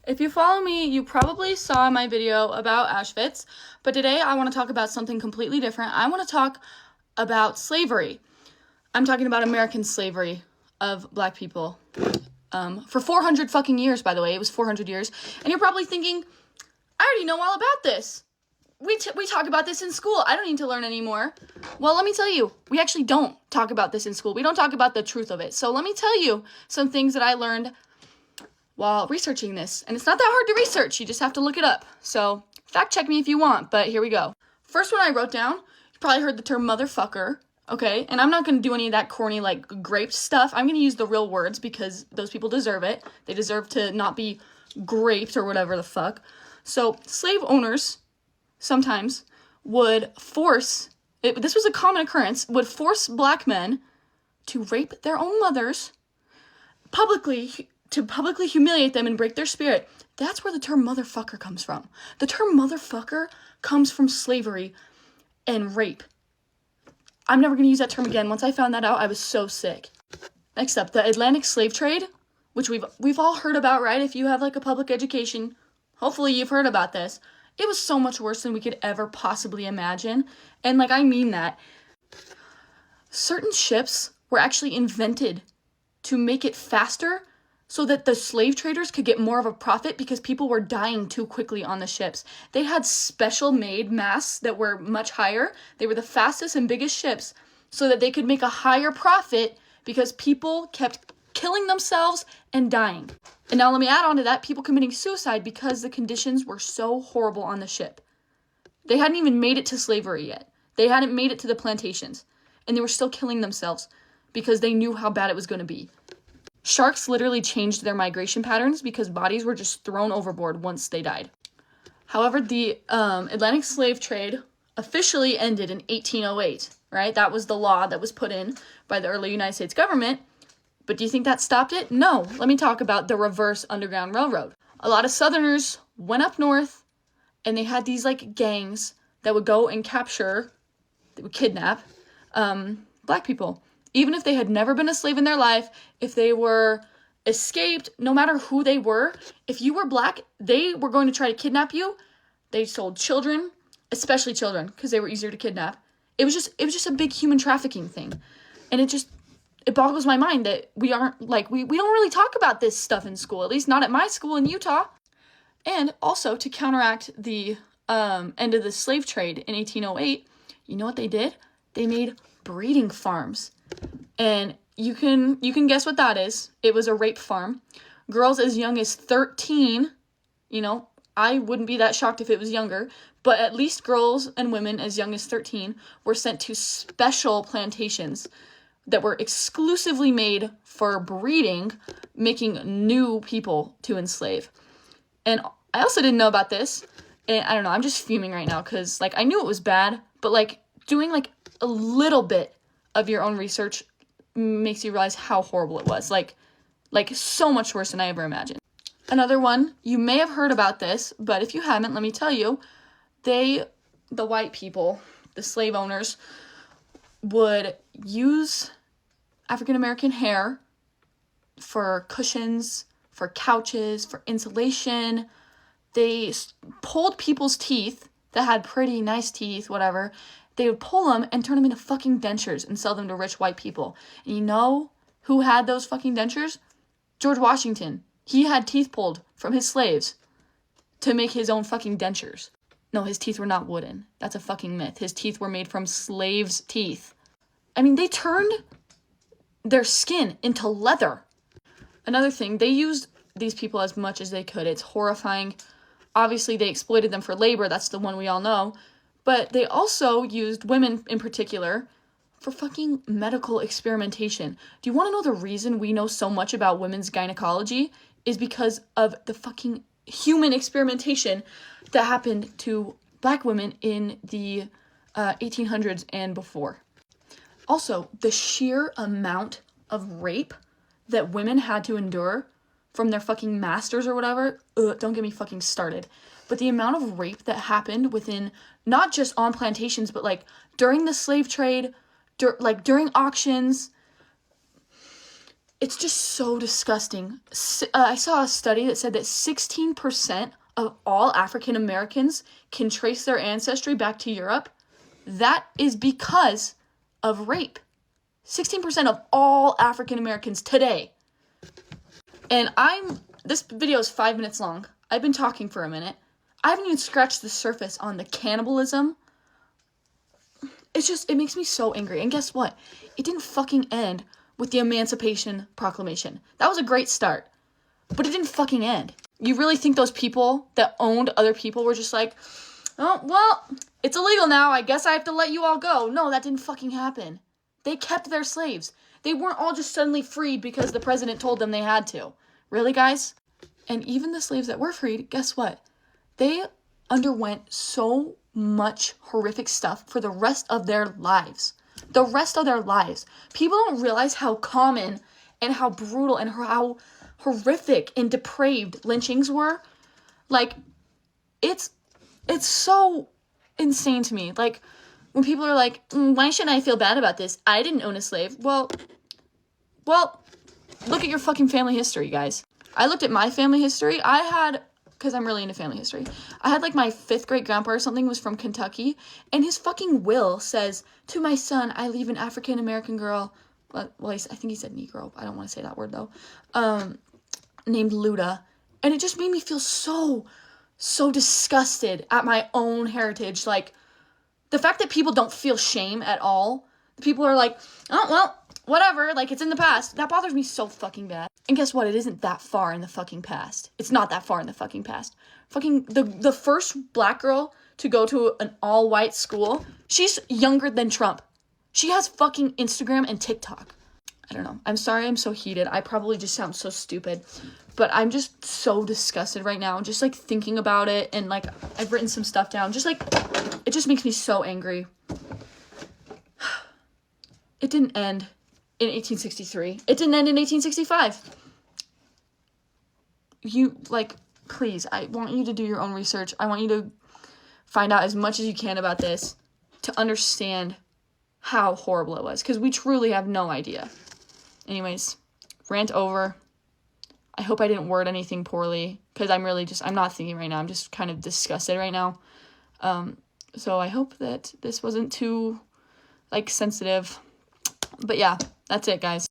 If you follow me, you probably saw my video about Auschwitz, but today I want to talk about something completely different. I want to talk about slavery. I'm talking about American slavery of black people. For 400 fucking years, by the way. It was 400 years. And you're probably thinking, I already know all about this. We talk about this in school. I don't need to learn anymore. Well, let me tell you, we actually don't talk about this in school. We don't talk about the truth of it. So let me tell you some things that I learned while researching this. And it's not that hard to research. You just have to look it up. So fact check me if you want, but here we go. First one I wrote down, you probably heard the term motherfucker. Okay, and I'm not going to do any of that corny, grape stuff. I'm going to use the real words because those people deserve it. They deserve to not be graped or whatever the fuck. So, slave owners sometimes would force, this was a common occurrence, would force black men to rape their own mothers to publicly humiliate them and break their spirit. That's where the term motherfucker comes from. The term motherfucker comes from slavery and rape. I'm never going to use that term again. Once I found that out, I was so sick. Next up, the Atlantic slave trade, which we've all heard about, right? If you have a public education, hopefully you've heard about this. It was so much worse than we could ever possibly imagine. And I mean that. Certain ships were actually invented to make it faster so that the slave traders could get more of a profit because people were dying too quickly on the ships. They had special made masts that were much higher. They were the fastest and biggest ships so that they could make a higher profit because people kept killing themselves and dying. And now let me add on to that, people committing suicide because the conditions were so horrible on the ship. They hadn't even made it to slavery yet. They hadn't made it to the plantations. And they were still killing themselves because they knew how bad it was going to be. Sharks literally changed their migration patterns because bodies were just thrown overboard once they died. However, the Atlantic slave trade officially ended in 1808, right? That was the law that was put in by the early United States government. But do you think that stopped it? No. Let me talk about the reverse Underground Railroad. A lot of Southerners went up north and they had these gangs that would go and capture, they would kidnap black people. Even if they had never been a slave in their life, if they were escaped, no matter who they were, if you were black, they were going to try to kidnap you. They sold children, especially children, because they were easier to kidnap. It was just a big human trafficking thing. And it boggles my mind that we aren't, we don't really talk about this stuff in school, at least not at my school in Utah. And also, to counteract the end of the slave trade in 1808, you know what they did? They made breeding farms. And you can guess what that is. It was a rape farm. Girls as young as 13, I wouldn't be that shocked if it was younger, but at least girls and women as young as 13 were sent to special plantations that were exclusively made for breeding, making new people to enslave. And I also didn't know about this, and I don't know, I'm just fuming right now because, I knew it was bad, but, doing, a little bit of your own research makes you realize how horrible it was. So much worse than I ever imagined. Another one, you may have heard about this, but if you haven't, let me tell you, the white people, the slave owners, would use African American hair for cushions, for couches, for insulation. They pulled people's teeth that had pretty nice teeth, whatever. They would pull them and turn them into fucking dentures and sell them to rich white people. And you know who had those fucking dentures? George Washington. He had teeth pulled from his slaves to make his own fucking dentures. No, his teeth were not wooden. That's a fucking myth. His teeth were made from slaves' teeth. I mean, they turned their skin into leather. Another thing, they used these people as much as they could. It's horrifying. Obviously, they exploited them for labor. That's the one we all know. But they also used women in particular for fucking medical experimentation. Do you want to know the reason we know so much about women's gynecology? Is because of the fucking human experimentation that happened to black women in the 1800s and before. Also, the sheer amount of rape that women had to endure from their fucking masters or whatever, don't get me fucking started. But the amount of rape that happened within, not just on plantations, but during the slave trade, during auctions, It's just so disgusting. I saw a study that said that 16% of all African Americans can trace their ancestry back to Europe. That is because of rape. 16% of all African Americans today. And this video is 5 minutes long. I've been talking for a minute. I haven't even scratched the surface on the cannibalism. It makes me so angry. And guess what? It didn't fucking end with the Emancipation Proclamation. That was a great start. But it didn't fucking end. You really think those people that owned other people were just like, oh, well, it's illegal now. I guess I have to let you all go. No, that didn't fucking happen. They kept their slaves. They weren't all just suddenly freed because the president told them they had to. Really, guys? And even the slaves that were freed, guess what? They underwent so much horrific stuff for the rest of their lives. The rest of their lives. People don't realize how common and how brutal and how horrific and depraved lynchings were. Like, it's so insane to me. Like, when people are like, why shouldn't I feel bad about this? I didn't own a slave. Well, look at your fucking family history, guys. I looked at my family history. Because I'm really into family history. I had, like, my 5th great grandpa or something was from Kentucky. And his fucking will says, to my son, I leave an African American girl. Well, I think he said Negro. I don't want to say that word, though. Named Luda. And it just made me feel so disgusted at my own heritage. Like, the fact that people don't feel shame at all. The people are like, oh, well, whatever. Like, it's in the past. That bothers me so fucking bad. And guess what? It isn't that far in the fucking past. It's not that far in the fucking past. Fucking, the first black girl to go to an all-white school, she's younger than Trump. She has fucking Instagram and TikTok. I don't know. I'm sorry I'm so heated. I probably just sound so stupid. But I'm just so disgusted right now. Just, like, thinking about it. And, like, I've written some stuff down. Just, like, it just makes me so angry. It didn't end in 1863. It didn't end in 1865. You, like, please, I want you to do your own research. I want you to find out as much as you can about this to understand how horrible it was. Because we truly have no idea. Anyways, rant over. I hope I didn't word anything poorly. Because I'm not thinking right now. I'm just kind of disgusted right now. So I hope that this wasn't too, like, sensitive. But yeah, that's it, guys.